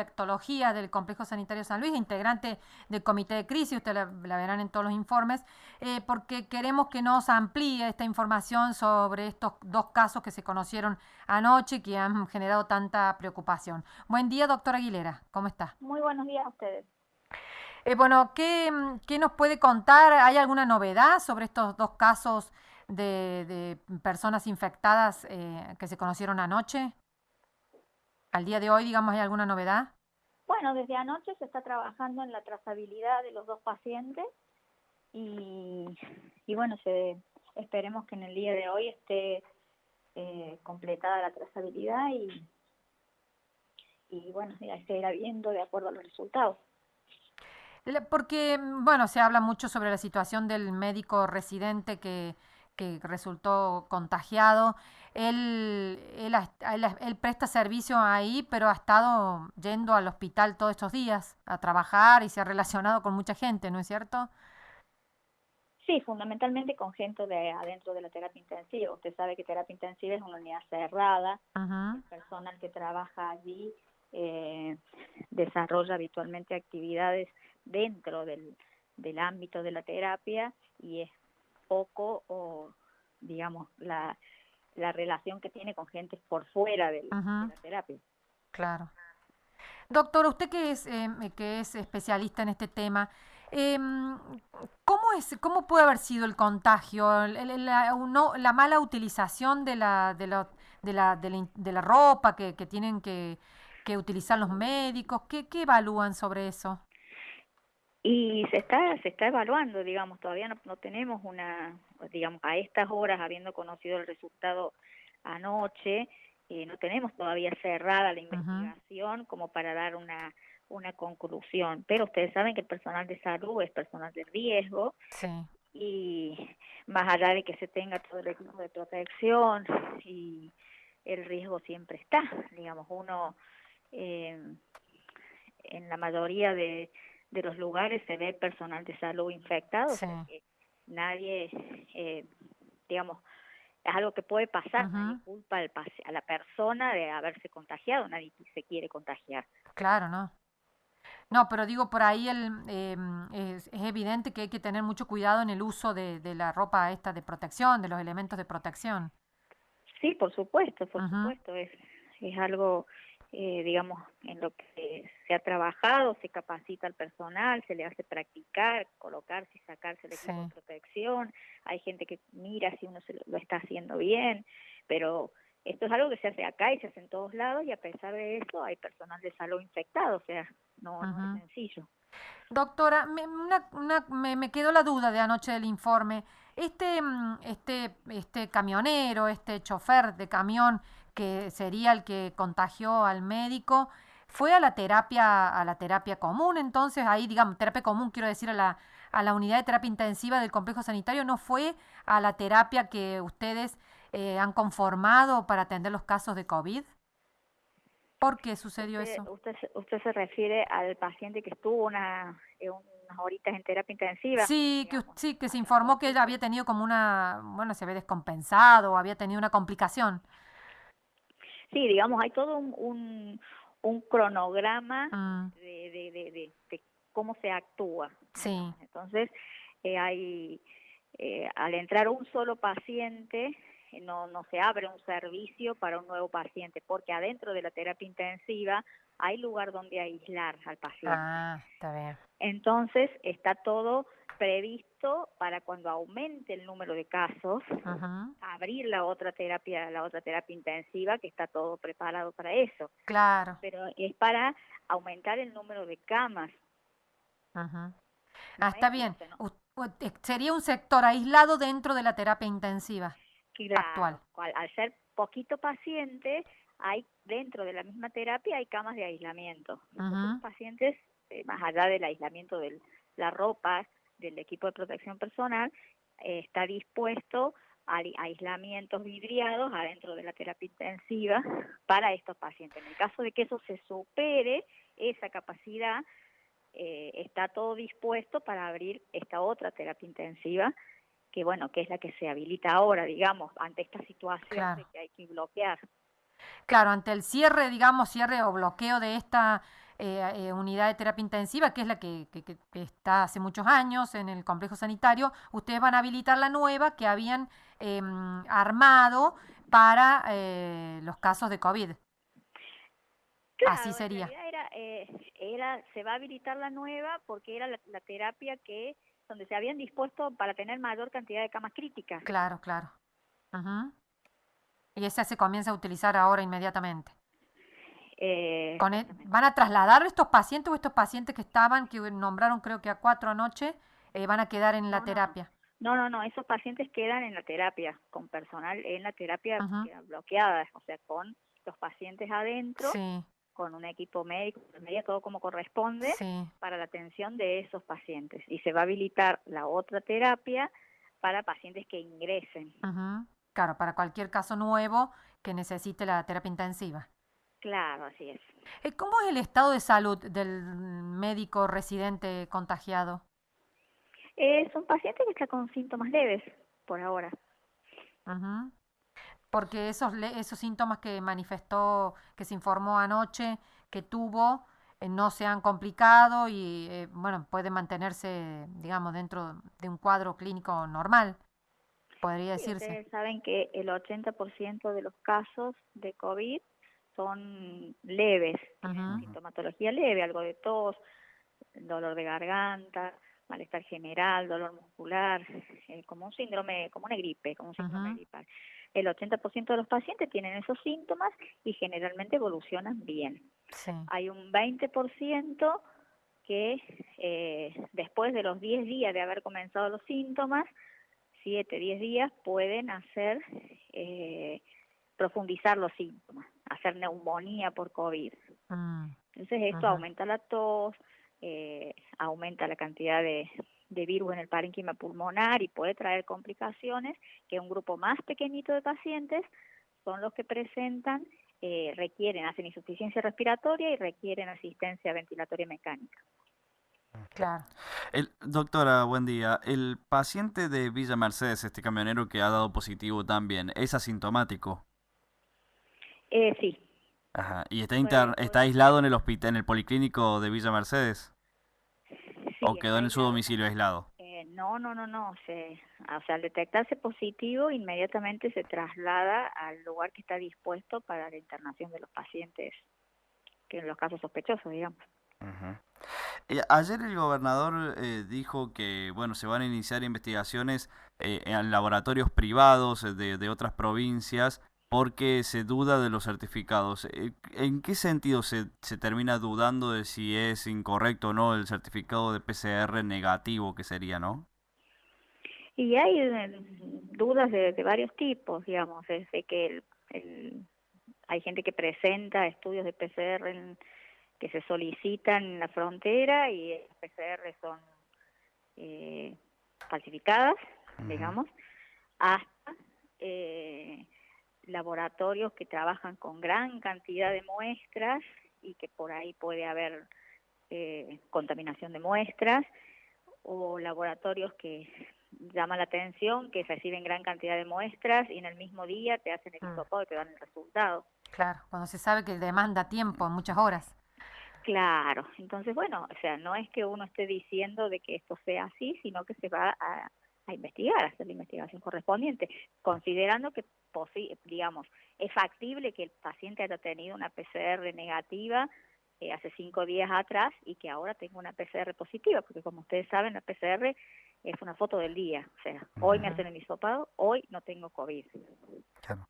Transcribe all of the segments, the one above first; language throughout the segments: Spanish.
infectología del Complejo Sanitario San Luis, integrante del Comité de Crisis, ustedes la verán en todos los informes, porque queremos que nos amplíe esta información sobre estos dos casos que se conocieron anoche que han generado tanta preocupación. Buen día, doctora Aguilera, ¿cómo está? Muy buenos días a ustedes. Bueno, ¿qué nos puede contar? ¿Hay alguna novedad sobre estos dos casos de personas infectadas que se conocieron anoche? Al día de hoy, digamos, ¿hay alguna novedad? Bueno, desde anoche se está trabajando en la trazabilidad de los dos pacientes y, y bueno, esperemos que en el día de hoy esté completada la trazabilidad y bueno, ya se irá viendo de acuerdo a los resultados. Porque, bueno, se habla mucho sobre la situación del médico residente que resultó contagiado. Él presta servicio ahí, pero ha estado yendo al hospital todos estos días a trabajar y se ha relacionado con mucha gente, ¿no es cierto? Sí, fundamentalmente con gente de adentro de la terapia intensiva. Usted sabe que terapia intensiva es una unidad cerrada. El Ujú. personal que trabaja allí eh, desarrolla habitualmente actividades dentro del ámbito de la terapia y es poco o, digamos, la relación que tiene con gente por fuera de Ujú. la terapia. Claro. Doctor, usted que es especialista en este tema, em, cómo puede haber sido el contagio? La mala utilización de la ropa que tienen que utilizar los médicos, ¿qué evalúan sobre eso? Y se está evaluando, digamos, todavía no tenemos digamos, a estas horas, habiendo conocido el resultado anoche, no tenemos todavía cerrada la Ujú. investigación como para dar una conclusión. Pero ustedes saben que el personal de salud es personal de riesgo Sí, y más allá de que se tenga todo el equipo de protección y el riesgo siempre está, digamos, uno eh, en la mayoría de los lugares se ve personal de salud infectado, o sí. sea que nadie, digamos, es algo que puede pasar, nadie Ujú. culpa a la persona de haberse contagiado, nadie se quiere contagiar. Claro, ¿no? No, pero digo, por ahí es evidente que hay que tener mucho cuidado en el uso de la ropa esta de protección, de los elementos de protección. Sí, por Ujú. supuesto, es algo, digamos, en lo que se ha trabajado, se capacita al personal, se le hace practicar, colocarse y sacarse el Sí, equipo de protección, hay gente que mira si uno lo está haciendo bien, pero esto es algo que se hace acá y se hace en todos lados y a pesar de eso hay personal de salud infectado, o sea, no es ujú. sencillo. Doctora, me quedó la duda de anoche del informe. Este camionero, este chofer de camión, que sería el que contagió al médico, fue a la terapia común, entonces ahí, digamos, terapia común, quiero decir, a la unidad de terapia intensiva del complejo sanitario, ¿no fue a la terapia que ustedes han conformado para atender los casos de COVID? ¿Por qué sucedió eso? Usted se refiere al paciente que estuvo unas horitas en terapia intensiva, digamos, Sí, que se hace un informó que él ratito. había tenido como bueno, se había descompensado o había tenido una complicación. Sí, digamos, hay todo un cronograma Mm, de cómo se actúa, sí, digamos. Entonces, al entrar un solo paciente, no se abre un servicio para un nuevo paciente, porque adentro de la terapia intensiva hay lugar donde aislar al paciente. está bien. Entonces, está todo previsto para cuando aumente el número de casos, Ujú. abrir la otra terapia intensiva, que está todo preparado para eso, Claro. pero es para aumentar el número de camas, Ujú. no Está es, bien. o sea, no, Sería un sector aislado dentro de la terapia intensiva actual. claro, al ser poquito paciente, hay dentro de la misma terapia hay camas de aislamiento. Entonces los Ujú. pacientes, más allá del aislamiento de la ropa, del equipo de protección personal, está dispuesto a aislamientos vidriados adentro de la terapia intensiva para estos pacientes. En el caso de que eso se supere, esa capacidad, está todo dispuesto para abrir esta otra terapia intensiva que bueno, que es la que se habilita ahora, digamos, ante esta situación de Claro. que hay que bloquear. Claro, ante el cierre, digamos, cierre o bloqueo de esta unidad de terapia intensiva, que es la que está hace muchos años en el complejo sanitario, ustedes van a habilitar la nueva que habían armado para los casos de COVID. Así Claro, en sería. realidad se va a habilitar la nueva porque era la terapia donde se habían dispuesto para tener mayor cantidad de camas críticas. Claro, claro. Ujú. Y esa se comienza a utilizar ahora inmediatamente. ¿Van a trasladar estos pacientes o estos pacientes que nombraron creo que a 4 anoche, van a quedar en la terapia? No, esos pacientes quedan en la terapia, con personal en la terapia Ujú. quedan bloqueadas, o sea, con los pacientes adentro, Sí, con un equipo médico, enfermería, todo como corresponde, sí. para la atención de esos pacientes. Y se va a habilitar la otra terapia para pacientes que ingresen. Ujú. Claro, para cualquier caso nuevo que necesite la terapia intensiva. Claro, así es. ¿Cómo es el estado de salud del médico residente contagiado? Son pacientes que están con síntomas leves por ahora. Ujú. Porque esos síntomas que manifestó, que se informó anoche que tuvo, no se han complicado y, bueno, puede mantenerse, digamos, dentro de un cuadro clínico normal, podría Sí, decirse. ustedes saben que el 80% de los casos de COVID son leves, tienen Ujú, sintomatología leve, algo de tos, dolor de garganta, malestar general, dolor muscular, como un síndrome, como una gripe, como un síndrome ujú, gripal. El 80% de los pacientes tienen esos síntomas y generalmente evolucionan bien. sí. Hay un 20% que después de los 10 días de haber comenzado los síntomas, 7, 10 días, pueden profundizar los síntomas, hacer neumonía por COVID. Mm, Entonces esto ujú. aumenta la tos, aumenta la cantidad de virus en el parénquima pulmonar y puede traer complicaciones que un grupo más pequeñito de pacientes son los que presentan, hacen insuficiencia respiratoria y requieren asistencia ventilatoria mecánica. Claro. Doctora, buen día. El paciente de Villa Mercedes, este camionero que ha dado positivo también, ¿es asintomático? Sí, Ajá. ¿Y está puede aislado en el hospital, en el policlínico de Villa Mercedes? ¿O Sí, quedó está en su aislado. domicilio aislado? No. O sea, al detectarse positivo, inmediatamente se traslada al lugar que está dispuesto para la internación de los pacientes, que en los casos sospechosos, digamos. Ujú. Ayer el gobernador dijo que, bueno, se van a iniciar investigaciones en laboratorios privados de otras provincias porque se duda de los certificados. ¿En qué sentido se termina dudando de si es incorrecto o no el certificado de PCR negativo que sería, no? Y hay dudas de varios tipos, digamos, desde que hay gente que presenta estudios de PCR que se solicitan en la frontera y las PCR son falsificadas, Ujú. digamos, hasta laboratorios que trabajan con gran cantidad de muestras y que por ahí puede haber contaminación de muestras, o laboratorios que llaman la atención, que reciben gran cantidad de muestras y en el mismo día te hacen el Mm, hisopado y te dan el resultado. claro, cuando se sabe que demanda tiempo, muchas horas. Claro, entonces bueno, o sea, no es que uno esté diciendo de que esto sea así, sino que se va a investigar, a hacer la investigación correspondiente, considerando que, digamos, es factible que el paciente haya tenido una PCR negativa hace 5 días atrás y que ahora tenga una PCR positiva, porque como ustedes saben, la PCR es una foto del día, o sea, hoy me Ujú. hacen el hisopado, hoy no tengo COVID. Claro,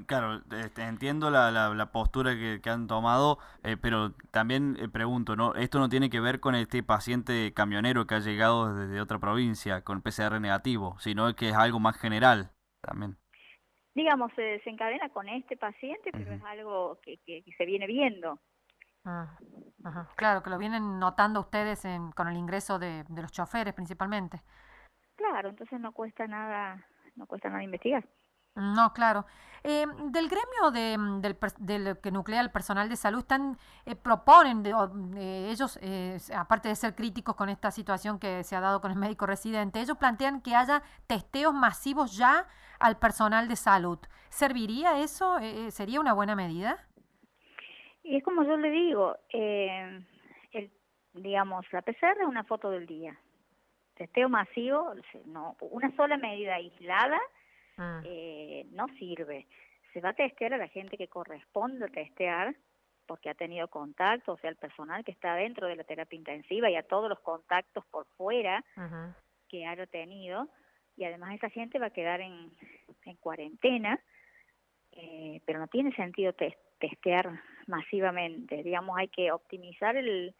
claro, entiendo la postura que han tomado, pero también pregunto, ¿no? Esto no tiene que ver con este paciente camionero que ha llegado desde otra provincia con PCR negativo, sino que es algo más general también. Digamos, se desencadena con este paciente, pero Ujú. es algo que se viene viendo. Mm, ujú. Claro, que lo vienen notando ustedes con el ingreso de los choferes principalmente. Claro, entonces no cuesta nada investigar. No, claro. Del gremio del que nuclea el personal de salud, proponen, ellos, aparte de ser críticos con esta situación que se ha dado con el médico residente, ellos plantean que haya testeos masivos ya al personal de salud. ¿Serviría eso? ¿Sería una buena medida? Y es como yo le digo, digamos, la PCR es una foto del día. Testeo masivo, no, una sola medida aislada no sirve. Se va a testear a la gente que corresponde testear, porque ha tenido contacto, o sea, el personal que está dentro de la terapia intensiva y a todos los contactos por fuera que haya tenido, y además esa gente va a quedar en cuarentena, pero no tiene sentido testear masivamente. Digamos, hay que optimizar el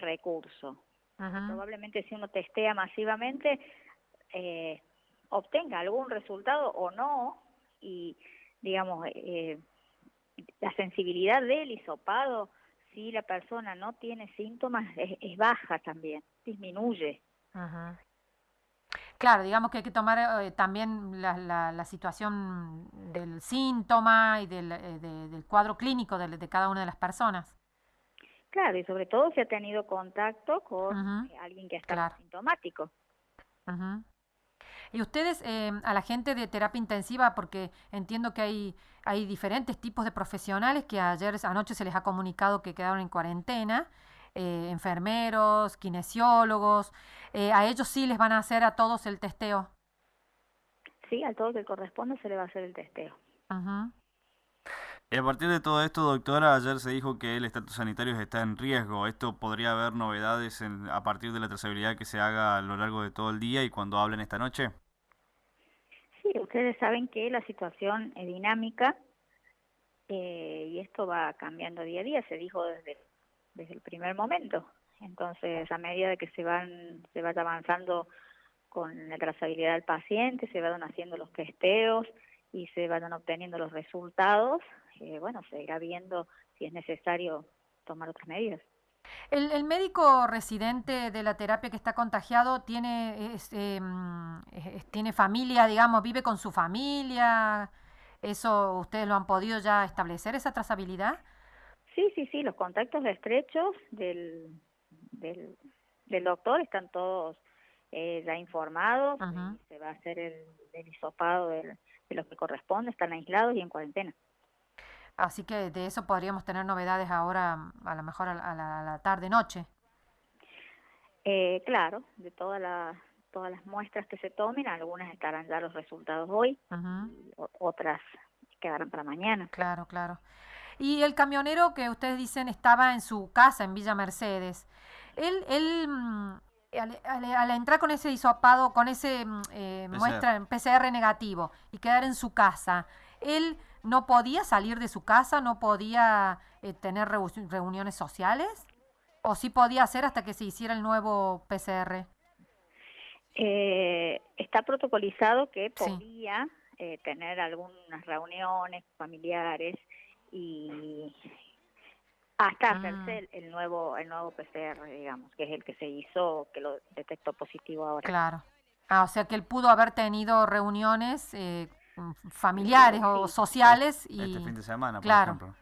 recurso. Probablemente si uno testea masivamente, obtenga algún resultado o no, y digamos, la sensibilidad del hisopado, si la persona no tiene síntomas, es baja también, disminuye. Claro, digamos que hay que tomar también la situación del síntoma y del cuadro clínico de cada una de las personas. Claro, y sobre todo si ha tenido contacto con alguien que está claro. sintomático. Y ustedes, a la gente de terapia intensiva, porque entiendo que hay diferentes tipos de profesionales que anoche se les ha comunicado que quedaron en cuarentena, enfermeros, kinesiólogos, a ellos sí les van a hacer a todos el testeo. Sí, a todo que corresponde se le va a hacer el testeo. Y a partir de todo esto, doctora, ayer se dijo que el estatus sanitario está en riesgo. ¿Esto podría haber novedades a partir de la trazabilidad que se haga a lo largo de todo el día y cuando hablen esta noche? Sí, ustedes saben que la situación es dinámica y esto va cambiando día a día, se dijo desde el primer momento. Entonces, a medida de que se vaya avanzando con la trazabilidad del paciente, se vayan haciendo los testeos y se vayan obteniendo los resultados, bueno, se irá viendo si es necesario tomar otras medidas. El médico residente de la terapia que está contagiado tiene familia, digamos, vive con su familia. ¿Eso ustedes lo han podido ya establecer, esa trazabilidad? Sí, los contactos estrechos del doctor están todos ya informados, se va a hacer el hisopado de los que corresponde, están aislados y en cuarentena. Así que de eso podríamos tener novedades ahora, a lo mejor a la tarde-noche. Claro, de todas las muestras que se tomen, algunas estarán ya los resultados hoy, y otras quedarán para mañana. Claro. Y el camionero que ustedes dicen estaba en su casa en Villa Mercedes, él al entrar con ese hisopado, con ese muestra en PCR negativo y quedar en su casa, él no podía salir de su casa, no podía tener reuniones sociales, o sí podía hacer hasta que se hiciera el nuevo PCR. Está protocolizado que podía tener algunas reuniones familiares y hasta hacerse el nuevo PCR, digamos, que es el que se hizo, que lo detectó positivo ahora. Claro. O sea que él pudo haber tenido reuniones familiares o sociales este fin de semana, por claro. ejemplo.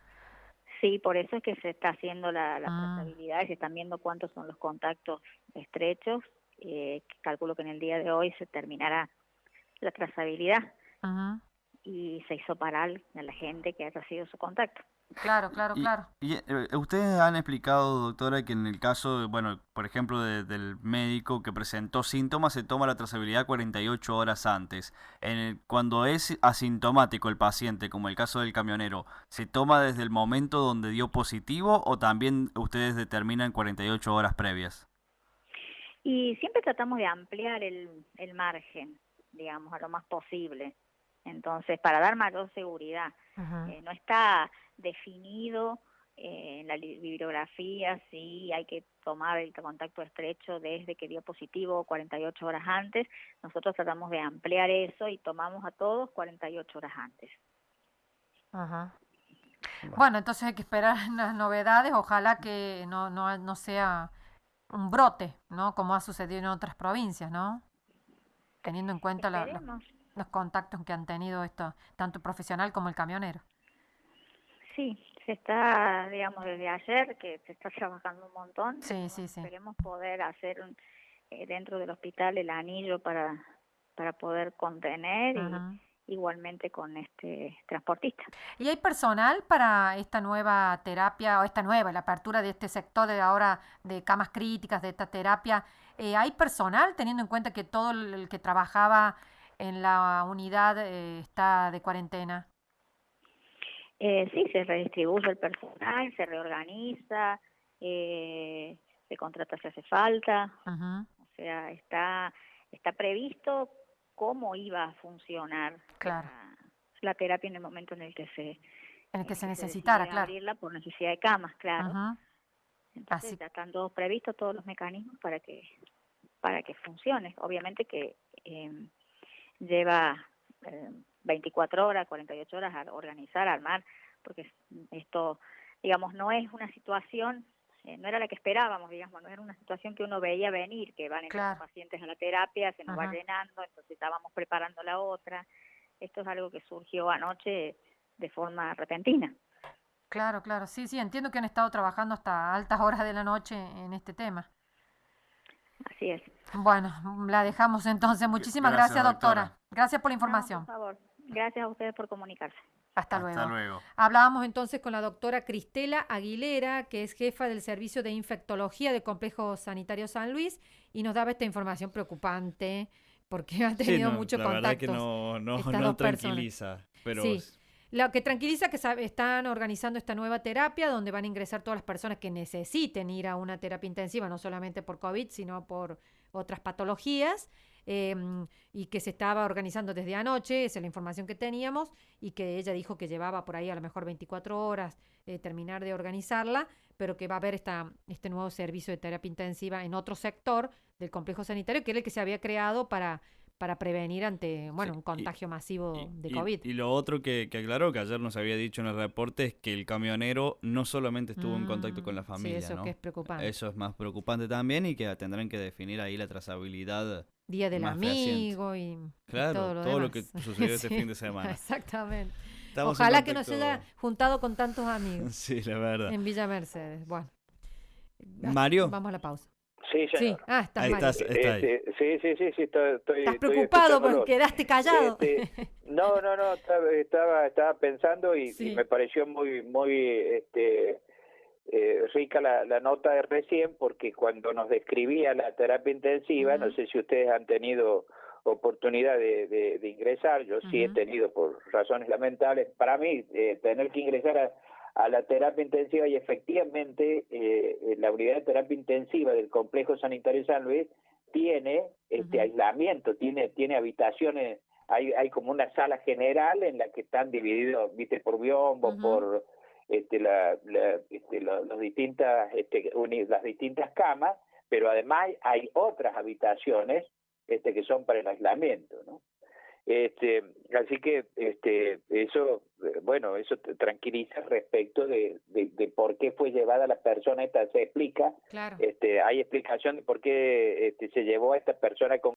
Sí, por eso es que se está haciendo la trazabilidad, se están viendo cuántos son los contactos estrechos. Calculo que en el día de hoy se terminará la trazabilidad y se hizo parar a la gente que haya sido su contacto. Claro. Y ustedes han explicado, doctora, que en el caso, bueno, por ejemplo, del médico que presentó síntomas, se toma la trazabilidad 48 horas antes. Cuando es asintomático el paciente, como el caso del camionero, ¿se toma desde el momento donde dio positivo o también ustedes determinan 48 horas previas? Y siempre tratamos de ampliar el margen, digamos, a lo más posible. Entonces, para dar mayor seguridad, no está definido en la bibliografía si hay que tomar el contacto estrecho desde que dio positivo 48 horas antes. Nosotros tratamos de ampliar eso y tomamos a todos 48 horas antes. Bueno, entonces hay que esperar las novedades. Ojalá que no sea un brote, ¿no? Como ha sucedido en otras provincias, ¿no? Teniendo en cuenta los contactos que han tenido tanto el profesional como el camionero. Sí, se está, digamos, desde ayer que se está trabajando un montón. Sí. Esperemos poder hacer dentro del hospital el anillo para poder contener igualmente con este transportista. ¿Y hay personal para esta nueva terapia, o la apertura de este sector de ahora de camas críticas, de esta terapia? ¿Hay personal teniendo en cuenta que todo el que trabajaba en la unidad está de cuarentena? Sí, se redistribuye el personal, se reorganiza, se contrata si hace falta, Ujú, o sea, está previsto cómo iba a funcionar claro, la terapia en el momento en el que en el que se se necesitara, decide claro. abrirla por necesidad de camas, claro. Ujú, Entonces así, ya están todos previstos todos los mecanismos para que funcione. Obviamente que lleva 24 horas, 48 horas a organizar, a armar, porque esto, digamos, no es una situación, no era la que esperábamos, digamos, no era una situación que uno veía venir, que van entrando claro. pacientes a la terapia, se nos va Ujú, llenando, entonces estábamos preparando la otra. Esto es algo que surgió anoche de forma repentina. claro, claro. Sí, sí, entiendo que han estado trabajando hasta altas horas de la noche en este tema. Así es. Bueno, la dejamos entonces. Muchísimas Gracias, gracias, doctora. doctora. Gracias por la No, por información. favor. Gracias a ustedes por comunicarse. Hasta Hasta luego. luego. Hablábamos entonces con la doctora Cristela Aguilera, que es jefa del Servicio de Infectología del Complejo Sanitario San Luis, y nos daba esta información preocupante porque ha Sí, tenido no, muchos la verdad que contactos estas no dos personas. tranquiliza, pero Sí, lo que tranquiliza es que están organizando esta nueva terapia donde van a ingresar todas las personas que necesiten ir a una terapia intensiva, no solamente por COVID, sino por otras patologías, y que se estaba organizando desde anoche, esa es la información que teníamos, y que ella dijo que llevaba por ahí a lo mejor 24 horas terminar de organizarla, pero que va a haber este nuevo servicio de terapia intensiva en otro sector del complejo sanitario, que era el que se había creado para prevenir ante, sí, bueno, un contagio masivo de y, COVID. y lo otro que aclaró, que ayer nos había dicho en el reporte, es que el camionero no solamente estuvo en contacto con la Sí, familia, eso que es ¿no? preocupante. Eso es más preocupante también y que tendrán que definir ahí la trazabilidad Día del más fehaciente. amigo y Claro, todo lo todo lo que demás. sucedió este Sí, fin de semana. exactamente. Estamos en Ojalá que no se haya contacto. juntado con tantos amigos Sí, la verdad. en Villa Mercedes. Bueno, Mario, vamos a la pausa. Sí, Sí, señor. estás ahí Mario. estás, está ahí. Sí, Estás estoy preocupado porque escuchándolos. quedaste callado. No, estaba pensando y me Sí. pareció rica la nota de recién, porque cuando nos describía la terapia intensiva, no Ujú, sé si ustedes han tenido oportunidad de ingresar, yo sí he ujú, tenido por razones lamentables. Para mí, tener que ingresar a la terapia intensiva, y efectivamente la unidad de terapia intensiva del Complejo Sanitario San Luis tiene ujú, aislamiento, tiene habitaciones, hay como una sala general en la que están divididos, viste, por biombo, ujú, por los distintas las distintas camas, pero además hay otras habitaciones que son para el aislamiento, ¿no? Así que eso, bueno, eso te tranquiliza respecto de por qué fue llevada la persona esta. Se explica, claro. hay explicación de por qué se llevó a esta persona con